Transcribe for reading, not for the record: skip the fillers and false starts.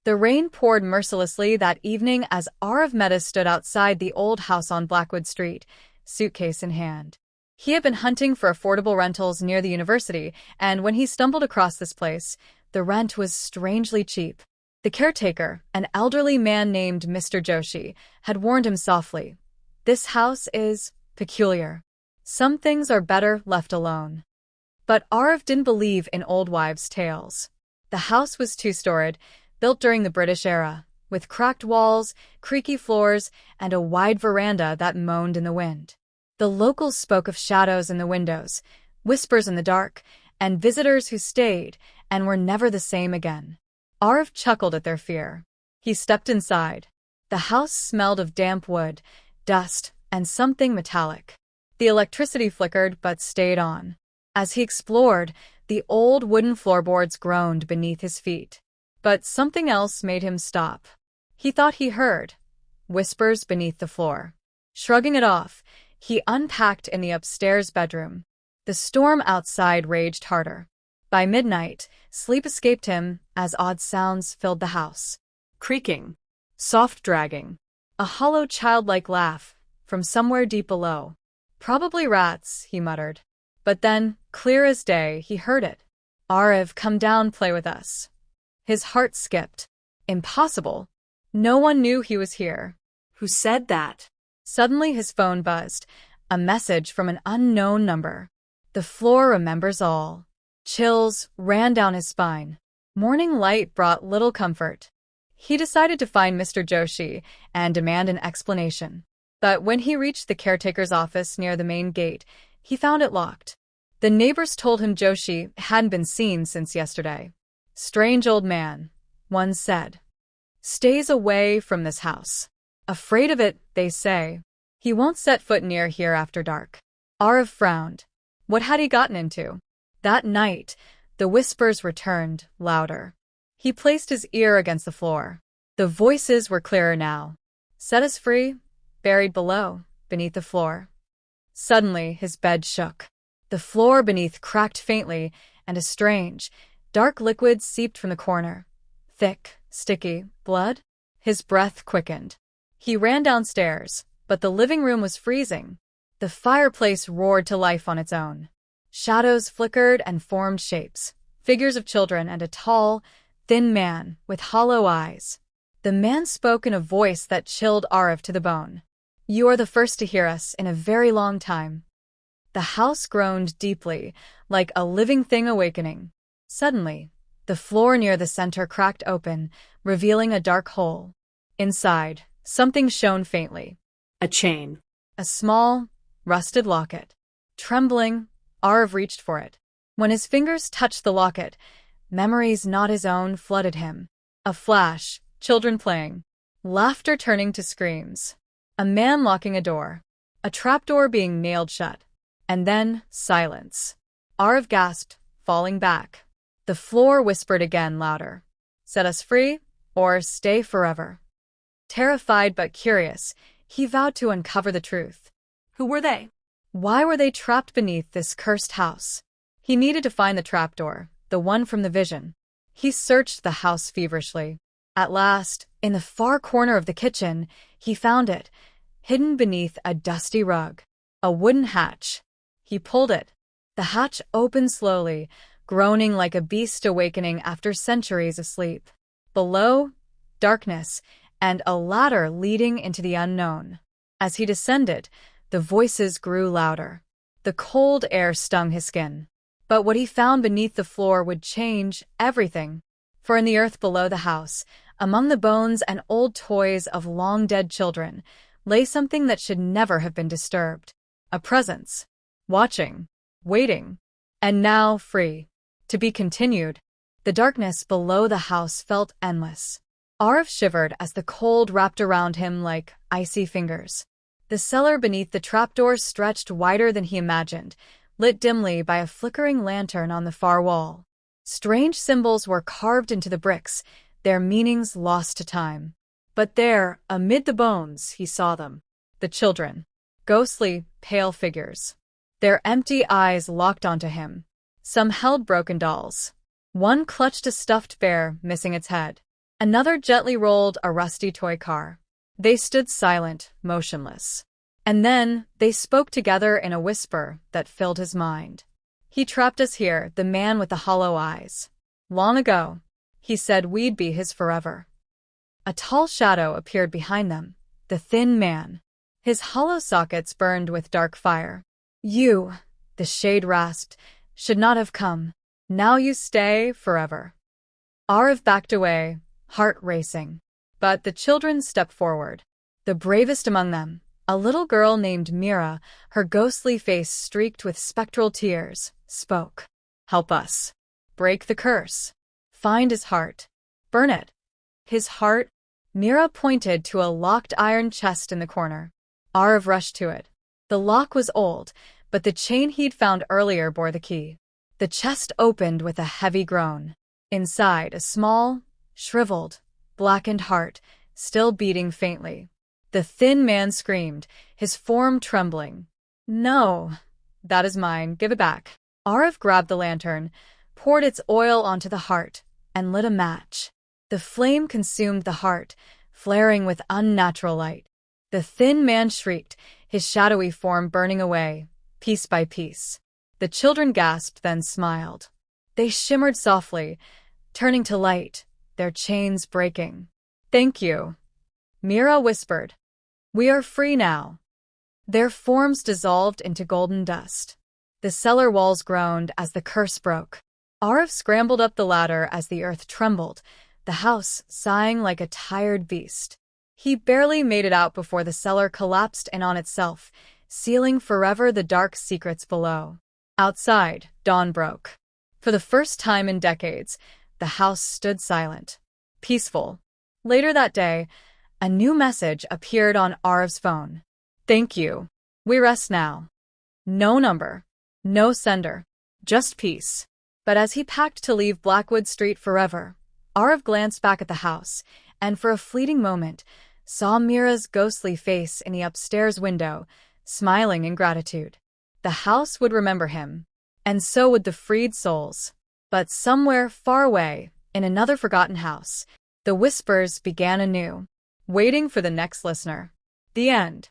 The rain poured mercilessly that evening as Aarav Mehta stood outside the old house on Blackwood Street, suitcase in hand. He had been hunting for affordable rentals near the university, and when he stumbled across this place, the rent was strangely cheap. The caretaker, an elderly man named Mr. Joshi, had warned him softly, "This house is peculiar. Some things are better left alone." But Aarav didn't believe in old wives' tales. The house was two-storied, built during the British era, with cracked walls, creaky floors, and a wide veranda that moaned in the wind. The locals spoke of shadows in the windows, whispers in the dark, and visitors who stayed and were never the same again. Aarav chuckled at their fear. He stepped inside. The house smelled of damp wood, dust, and something metallic. The electricity flickered but stayed on. As he explored, the old wooden floorboards groaned beneath his feet. But something else made him stop. He thought he heard whispers beneath the floor. Shrugging it off, he unpacked in the upstairs bedroom. The storm outside raged harder. By midnight, sleep escaped him as odd sounds filled the house. Creaking, soft dragging, a hollow childlike laugh from somewhere deep below. "Probably rats," he muttered. But then, clear as day, he heard it. "Aarav, come down, play with us." His heart skipped. Impossible. No one knew he was here. Who said that? Suddenly his phone buzzed. A message from an unknown number. The floor remembers all. Chills ran down his spine. Morning light brought little comfort. He decided to find Mr. Joshi and demand an explanation. But when he reached the caretaker's office near the main gate, he found it locked. The neighbors told him Joshi hadn't been seen since yesterday. "Strange old man," one said. "Stays away from this house. Afraid of it, they say. He won't set foot near here after dark." Aarav frowned. What had he gotten into? That night, the whispers returned, louder. He placed his ear against the floor. The voices were clearer now. "Set us free, buried below, beneath the floor." Suddenly, his bed shook. The floor beneath cracked faintly, and a strange, dark liquid seeped from the corner. Thick, sticky, blood? His breath quickened. He ran downstairs, but the living room was freezing. The fireplace roared to life on its own. Shadows flickered and formed shapes, figures of children and a tall, thin man with hollow eyes. The man spoke in a voice that chilled Aarav to the bone. "You are the first to hear us in a very long time." The house groaned deeply, like a living thing awakening. Suddenly, the floor near the center cracked open, revealing a dark hole. Inside, something shone faintly. A chain. A small, rusted locket. Trembling, Aarav reached for it. When his fingers touched the locket, memories not his own flooded him. A flash, children playing. Laughter turning to screams. A man locking a door. A trapdoor being nailed shut. And then, silence. Aarav gasped, falling back. The floor whispered again louder. "Set us free, or stay forever." Terrified but curious, he vowed to uncover the truth. Who were they? Why were they trapped beneath this cursed house? He needed to find the trapdoor, the one from the vision. He searched the house feverishly. At last, in the far corner of the kitchen, he found it, hidden beneath a dusty rug. A wooden hatch. He pulled it. The hatch opened slowly, groaning like a beast awakening after centuries of sleep. Below, darkness, and a ladder leading into the unknown. As he descended, the voices grew louder. The cold air stung his skin. But what he found beneath the floor would change everything. For in the earth below the house, among the bones and old toys of long-dead children, lay something that should never have been disturbed. A presence. Watching. Waiting. And now free. To be continued. The darkness below the house felt endless. Aarav shivered as the cold wrapped around him like icy fingers. The cellar beneath the trapdoor stretched wider than he imagined, lit dimly by a flickering lantern on the far wall. Strange symbols were carved into the bricks, their meanings lost to time. But there, amid the bones, he saw them. The children. Ghostly, pale figures. Their empty eyes locked onto him. Some held broken dolls. One clutched a stuffed bear, missing its head. Another gently rolled a rusty toy car. They stood silent, motionless. And then they spoke together in a whisper that filled his mind. He trapped us here, the man with the hollow eyes. Long ago, he said we'd be his forever. A tall shadow appeared behind them, the thin man. His hollow sockets burned with dark fire. You, the shade rasped, should not have come. Now you stay forever. Aarav backed away, heart racing. But the children stepped forward. The bravest among them, a little girl named Mira, her ghostly face streaked with spectral tears, spoke. Help us. Break the curse. Find his heart. Burn it. His heart? Mira pointed to a locked iron chest in the corner. Aarav rushed to it. The lock was old, but the chain he'd found earlier bore the key. The chest opened with a heavy groan. Inside, a small, shriveled, blackened heart, still beating faintly. The thin man screamed, his form trembling. No, that is mine. Give it back. Aarav grabbed the lantern, poured its oil onto the heart, and lit a match. The flame consumed the heart, flaring with unnatural light. The thin man shrieked, his shadowy form burning away, piece by piece. The children gasped, then smiled. They shimmered softly, turning to light, their chains breaking. Thank you, Mira whispered. We are free now. Their forms dissolved into golden dust. The cellar walls groaned as the curse broke. Aarav scrambled up the ladder as the earth trembled, the house sighing like a tired beast. He barely made it out before the cellar collapsed in on itself, sealing forever the dark secrets below. Outside, dawn broke. For the first time in decades, the house stood silent, peaceful. Later that day, a new message appeared on Aarav's phone. Thank you. We rest now. No number. No sender. Just peace. But as he packed to leave Blackwood Street forever, Aarav glanced back at the house, and for a fleeting moment, saw Mira's ghostly face in the upstairs window, smiling in gratitude. The house would remember him, and so would the freed souls. But somewhere far away, in another forgotten house, the whispers began anew, waiting for the next listener. The end.